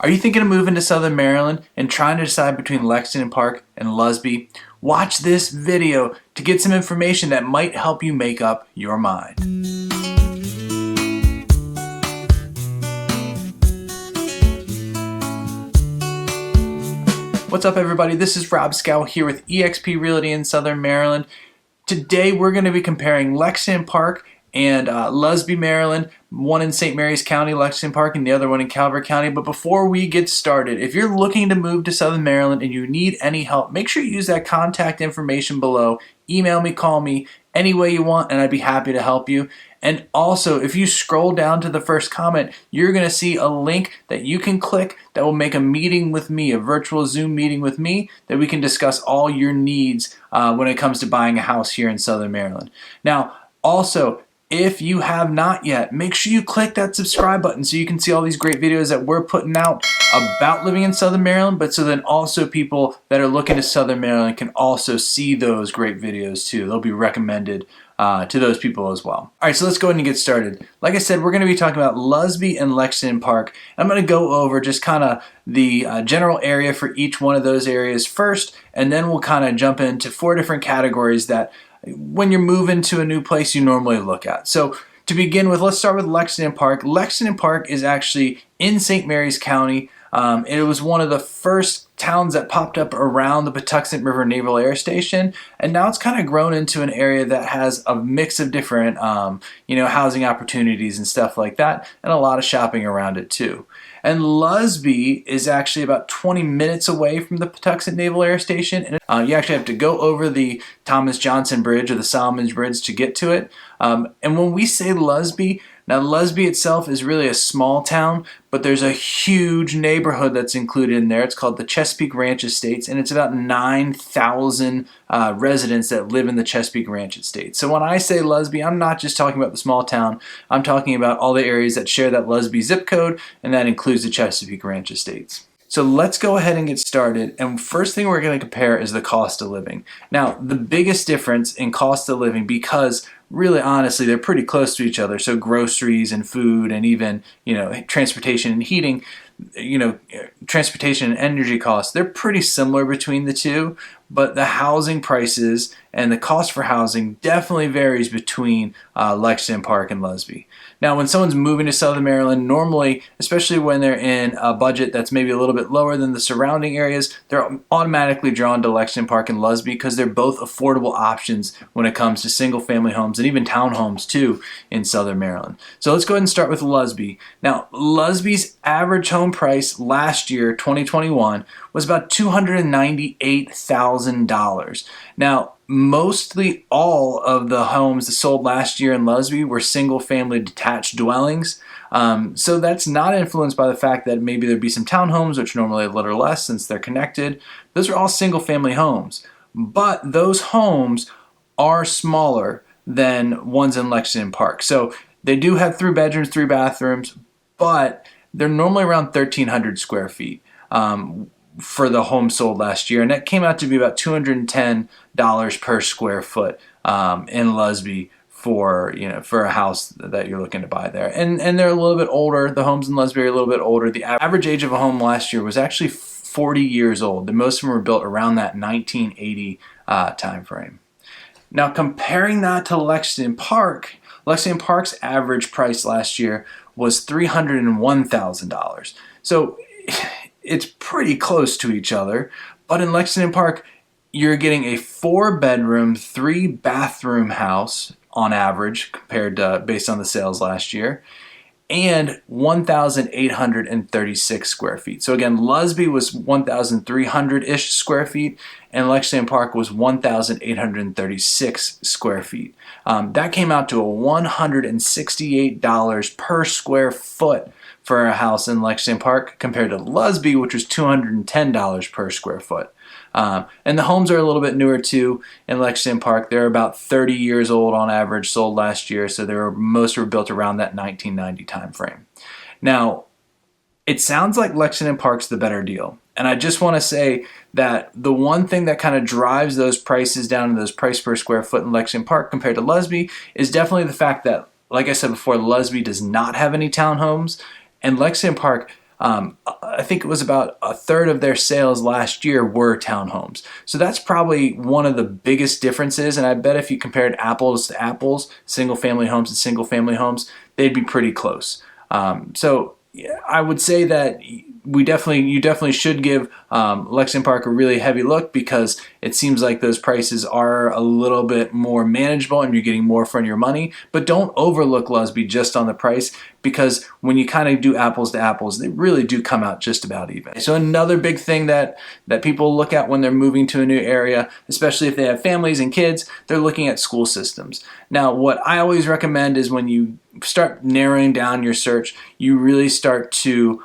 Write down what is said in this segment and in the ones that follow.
Are you thinking of moving to Southern Maryland and trying to decide between Lexington Park and Lusby? Watch this video to get some information that might help you make up your mind. What's up, everybody? This is Schou here with EXP Realty in Southern Maryland. Today we're going to be comparing Lexington Park and Lusby, Maryland, one in St. Mary's County, Lexington Park, and the other one in Calvert County. But before we get started, if you're looking to move to Southern Maryland and you need any help, make sure you use that contact information below. Email me, call me, any way you want, and I'd be happy to help you. And also, if you scroll down to the first comment, you're going to see a link that you can click that will make a meeting with me, a virtual Zoom meeting with me, that we can discuss all your needs when it comes to buying a house here in Southern Maryland. Now, also, if you have not yet, make sure you click that subscribe button so you can see all these great videos that we're putting out about living in Southern Maryland, but so then also people that are looking to Southern Maryland can also see those great videos too. They'll be recommended to those people as well. All right, so let's go ahead and get started. Like I said, we're going to be talking about Lusby and Lexington Park. I'm going to go over just kind of the general area for each one of those areas first, and then we'll kind of jump into 4 different categories that when you're moving to a new place you normally look at. So to begin with, let's start with Lexington Park. Lexington Park is actually in St. Mary's County. It was one of the first towns that popped up around the Patuxent River Naval Air Station, and now it's kind of grown into an area that has a mix of different housing opportunities and stuff like that, and a lot of shopping around it too. And Lusby is actually about 20 minutes away from the Patuxent Naval Air Station. And you actually have to go over the Thomas Johnson Bridge or the Solomons Bridge to get to it. And when we say Lusby, now Lusby itself is really a small town, but there's a huge neighborhood that's included in there. It's called the Chesapeake Ranch Estates, and it's about 9,000 residents that live in the Chesapeake Ranch Estates. So when I say Lusby, I'm not just talking about the small town. I'm talking about all the areas that share that Lusby zip code, and that includes the Chesapeake Ranch Estates. So let's go ahead and get started, and first thing we're going to compare is the cost of living. Now, the biggest difference in cost of living, because really honestly they're pretty close to each other, so groceries and food and even transportation and heating, transportation and energy costs, they're pretty similar between the two, but the housing prices and the cost for housing definitely varies between Lexington Park and Lusby. Now, when someone's moving to Southern Maryland, normally, especially when they're in a budget that's maybe a little bit lower than the surrounding areas, they're automatically drawn to Lexington Park and Lusby because they're both affordable options when it comes to single-family homes and even townhomes too in Southern Maryland. So let's go ahead and start with Lusby. Now, Lusby's average home price last year, 2021, was about $298,000. Now, mostly all of the homes that sold last year in Lusby were single-family detached dwellings. So that's not influenced by the fact that maybe there'd be some townhomes, which normally a little less since they're connected. Those are all single-family homes. But those homes are smaller than ones in Lexington Park. So they do have 3 bedrooms, 3 bathrooms, but they're normally around 1,300 square feet. For the home sold last year, and that came out to be about $210 per square foot in Lusby for a house that you're looking to buy there. And they're a little bit older. The homes in Lusby are a little bit older. The average age of a home last year was actually 40 years old. And most of them were built around that 1980 time frame. Now, comparing that to Lexington Park, Lexington Park's average price last year was $301,000. So it's pretty close to each other, but in Lexington Park, you're getting a 4-bedroom, 3-bathroom house on average compared to based on the sales last year, and 1,836 square feet. So again, Lusby was 1,300-ish square feet, and Lexington Park was 1,836 square feet. That came out to a $168 per square foot for a house in Lexington Park compared to Lusby, which was $210 per square foot. And the homes are a little bit newer too in Lexington Park. They're about 30 years old on average, sold last year, so most were built around that 1990 time frame. Now, it sounds like Lexington Park's the better deal. And I just want to say that the one thing that kind of drives those prices down to those price per square foot in Lexington Park compared to Lusby is definitely the fact that, like I said before, Lusby does not have any townhomes, and Lexington Park I think it was about a third of their sales last year were townhomes. So that's probably one of the biggest differences. And I bet if you compared apples to apples, single family homes and single family homes, they'd be pretty close. So yeah, I would say that you definitely should give Lexington Park a really heavy look, because it seems like those prices are a little bit more manageable and you're getting more for your money. But don't overlook Lusby just on the price, because when you kind of do apples to apples, they really do come out just about even. So another big thing that people look at when they're moving to a new area, especially if they have families and kids, they're looking at school systems. Now, what I always recommend is when you start narrowing down your search, you really start to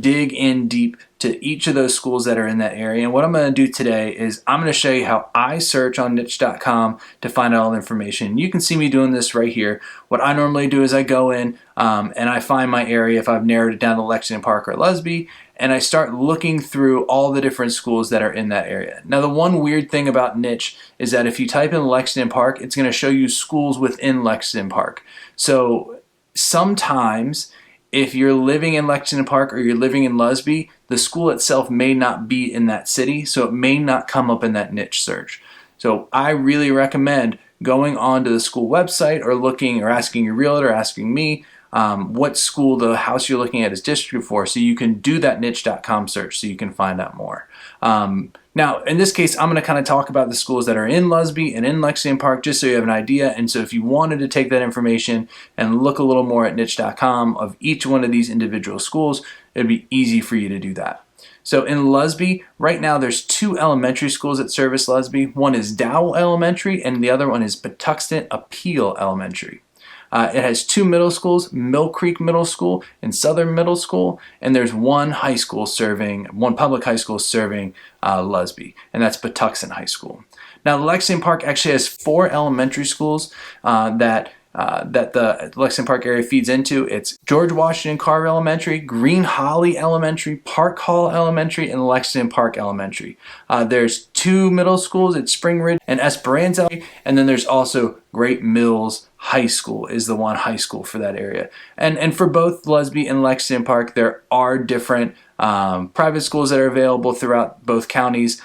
dig in deep to each of those schools that are in that area. And what I'm going to do today is I'm going to show you how I search on niche.com to find out all the information. You can see me doing this right here. What I normally do is I go in and I find my area, if I've narrowed it down to Lexington Park or Lusby, and I start looking through all the different schools that are in that area. Now, the one weird thing about niche is that if you type in Lexington Park, it's going to show you schools within Lexington Park. So sometimes if you're living in Lexington Park or you're living in Lusby, the school itself may not be in that city, so it may not come up in that niche search. So I really recommend going onto the school website or looking or asking your realtor, asking me, what school the house you're looking at is districted for, so you can do that niche.com search so you can find out more. Now, in this case, I'm going to kind of talk about the schools that are in Lusby and in Lexington Park, just so you have an idea. And so if you wanted to take that information and look a little more at niche.com of each one of these individual schools, it'd be easy for you to do that. So in Lusby, right now there's 2 elementary schools that service Lusby. One is Dowell Elementary and the other one is Patuxent Appeal Elementary. It has 2 middle schools, Mill Creek Middle School and Southern Middle School, and there's one public high school serving Lusby, and that's Patuxent High School. Now, Lexington Park actually has 4 elementary schools that the Lexington Park area feeds into. It's George Washington Carver Elementary, Green Holly Elementary, Park Hall Elementary, and Lexington Park Elementary. There's 2 middle schools. It's Spring Ridge and Esperanza, and then there's also Great Mills High School is the one high school for that area. And for both Lusby and Lexington Park, there are different private schools that are available throughout both counties.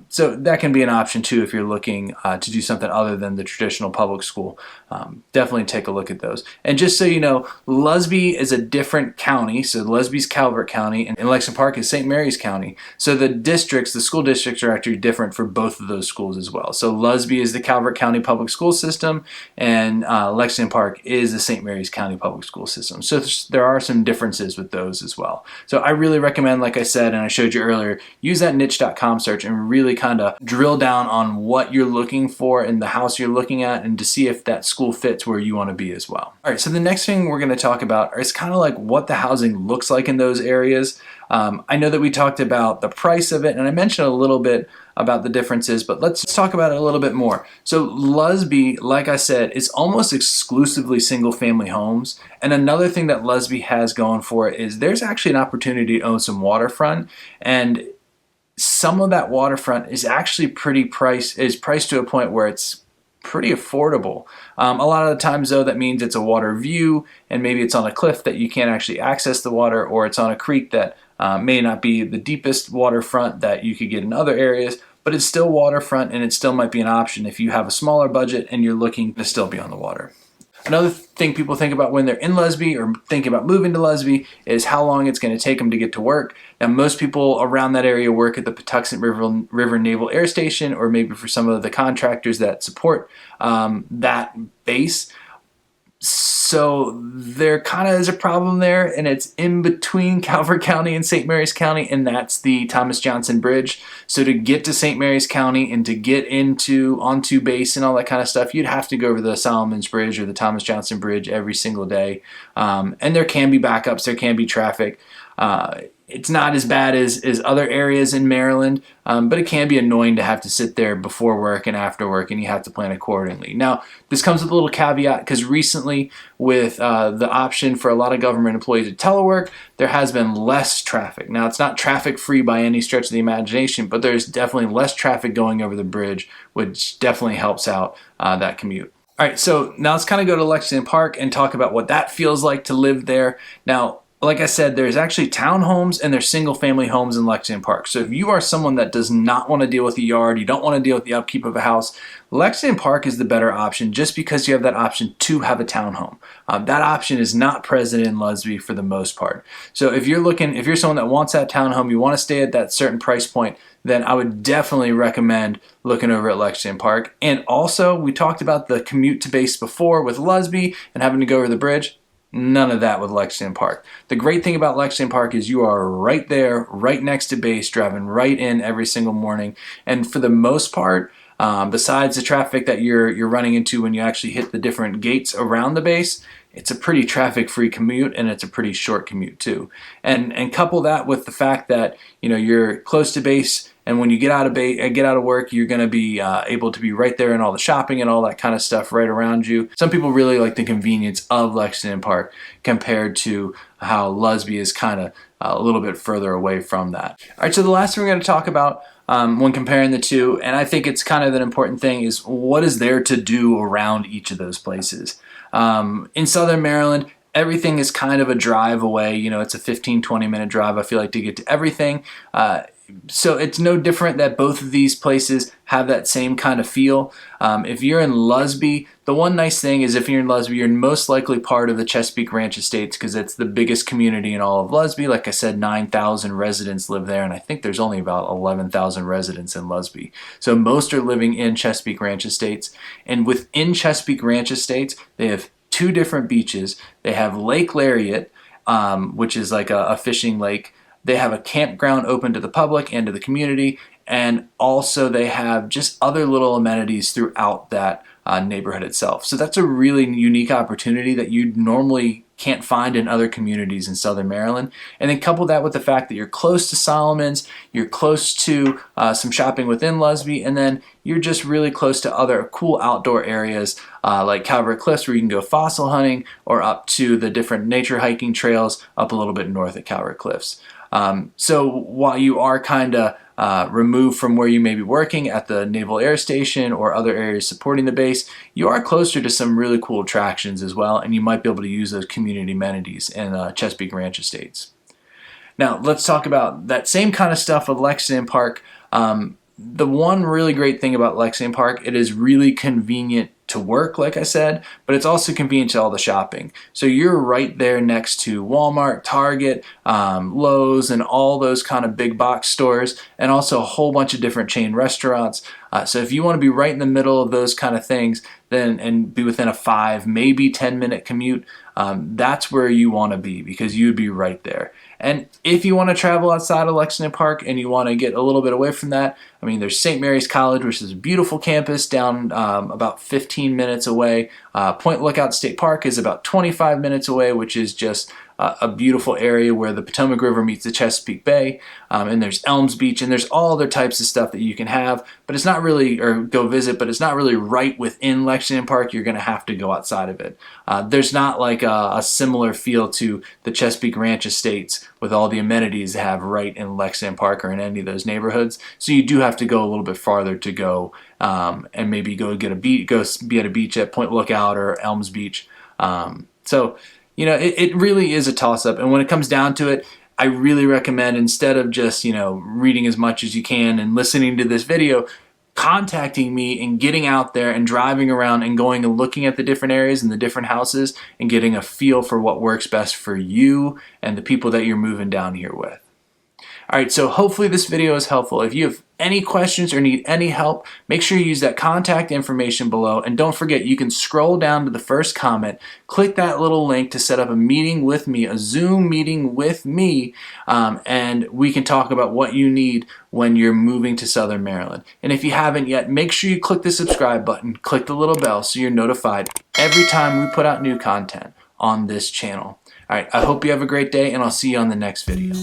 So that can be an option too if you're looking to do something other than the traditional public school. Definitely take a look at those. And just so you know, Lusby is a different county. So Lusby's Calvert County and Lexington Park is St. Mary's County. So the school districts are actually different for both of those schools as well. So Lusby is the Calvert County Public School System, and Lexington Park is the St. Mary's County Public School System. So there are some differences with those as well. So I really recommend, like I said, and I showed you earlier, use that niche.com search and really kind of drill down on what you're looking for in the house you're looking at, and to see if that school fits where you want to be as well. All right, so the next thing we're going to talk about is kind of like what the housing looks like in those areas. I know that we talked about the price of it, and I mentioned a little bit about the differences, but let's talk about it a little bit more. So Lusby, like I said, is almost exclusively single family homes. And another thing that Lusby has going for it is there's actually an opportunity to own some waterfront, and some of that waterfront is actually priced to a point where it's pretty affordable. A lot of the times though, that means it's a water view, and maybe it's on a cliff that you can't actually access the water, or it's on a creek that may not be the deepest waterfront that you could get in other areas, but it's still waterfront, and it still might be an option if you have a smaller budget and you're looking to still be on the water. Another thing people think about when they're in Lusby or thinking about moving to Lusby is how long it's going to take them to get to work. Now, most people around that area work at the Patuxent River Naval Air Station, or maybe for some of the contractors that support that base. So there kind of is a problem there, and it's in between Calvert County and St. Mary's County, and that's the Thomas Johnson Bridge. So to get to St. Mary's County and to get onto base and all that kind of stuff, you'd have to go over the Solomon's Bridge or the Thomas Johnson Bridge every single day. And there can be backups, there can be traffic. It's not as bad as other areas in Maryland, but it can be annoying to have to sit there before work and after work, and you have to plan accordingly. Now, this comes with a little caveat, because recently with the option for a lot of government employees to telework, there has been less traffic. Now, it's not traffic free by any stretch of the imagination, but there's definitely less traffic going over the bridge, which definitely helps out that commute. All right, so now let's kind of go to Lexington Park and talk about what that feels like to live there. Now, like I said, there's actually townhomes and there's single family homes in Lexington Park. So if you are someone that does not want to deal with the yard, you don't want to deal with the upkeep of a house, Lexington Park is the better option just because you have that option to have a townhome. That option is not present in Lusby for the most part. So if you're someone that wants that townhome, you want to stay at that certain price point, then I would definitely recommend looking over at Lexington Park. And also, we talked about the commute to base before with Lusby and having to go over the bridge. None of that with Lexington Park. The great thing about Lexington Park is you are right there, right next to base, driving right in every single morning. And for the most part, besides the traffic that you're running into when you actually hit the different gates around the base, it's a pretty traffic-free commute, and it's a pretty short commute too. And couple that with the fact that you're close to base, and when you get out of work, you're going to be able to be right there and all the shopping and all that kind of stuff right around you. Some people really like the convenience of Lexington Park compared to how Lusby is kind of a little bit further away from that. All right, so the last thing we're going to talk about when comparing the two, and I think it's kind of an important thing, is what is there to do around each of those places. In Southern Maryland, everything is kind of a drive away. It's a 15-20 minute drive, I feel like, to get to everything. So it's no different that both of these places have that same kind of feel. If you're in Lusby, the one nice thing is if you're in Lusby, you're most likely part of the Chesapeake Ranch Estates because it's the biggest community in all of Lusby. Like I said, 9,000 residents live there, and I think there's only about 11,000 residents in Lusby. So most are living in Chesapeake Ranch Estates. And within Chesapeake Ranch Estates, they have two different beaches. They have Lake Lariat, which is like a fishing lake. They have a campground open to the public and to the community, and also they have just other little amenities throughout that neighborhood itself. So that's a really unique opportunity that you normally can't find in other communities in Southern Maryland. And then couple that with the fact that you're close to Solomon's, you're close to some shopping within Lusby, and then you're just really close to other cool outdoor areas like Calvert Cliffs, where you can go fossil hunting, or up to the different nature hiking trails up a little bit north at Calvert Cliffs. So while you are kind of removed from where you may be working at the Naval Air Station or other areas supporting the base, you are closer to some really cool attractions as well, and you might be able to use those community amenities in Chesapeake Ranch Estates. Now, let's talk about that same kind of stuff with Lexington Park. The one really great thing about Lexington Park, it is really convenient to work, like I said, but it's also convenient to all the shopping. So you're right there next to Walmart, Target, Lowe's, and all those kind of big box stores, and also a whole bunch of different chain restaurants. So if you want to be right in the middle of those kind of things, then and be within a 5, maybe 10-minute commute, that's where you want to be, because you'd be right there. And if you want to travel outside of Lexington Park and you want to get a little bit away from that, I mean, there's St. Mary's College, which is a beautiful campus down about 15 minutes away. Point Lookout State Park is about 25 minutes away, which is just a beautiful area where the Potomac River meets the Chesapeake Bay. And there's Elms Beach, and there's all other types of stuff that you can have, but it's not really, or go visit, but it's not really right within Lexington Park. You're going to have to go outside of it. There's not like a similar feel to the Chesapeake Ranch Estates with all the amenities they have right in Lexington Park or in any of those neighborhoods. So you do have to go a little bit farther to go and maybe go be at a beach at Point Lookout or Elms Beach. So it really is a toss-up. And when it comes down to it, I really recommend, instead of just, reading as much as you can and listening to this video, contacting me and getting out there and driving around and going and looking at the different areas and the different houses and getting a feel for what works best for you and the people that you're moving down here with. All right, so hopefully this video is helpful. If you have any questions or need any help, make sure you use that contact information below. And don't forget, you can scroll down to the first comment, click that little link to set up a meeting with me, a Zoom meeting with me, and we can talk about what you need when you're moving to Southern Maryland. And if you haven't yet, make sure you click the subscribe button, click the little bell so you're notified every time we put out new content on this channel. All right, I hope you have a great day, and I'll see you on the next video.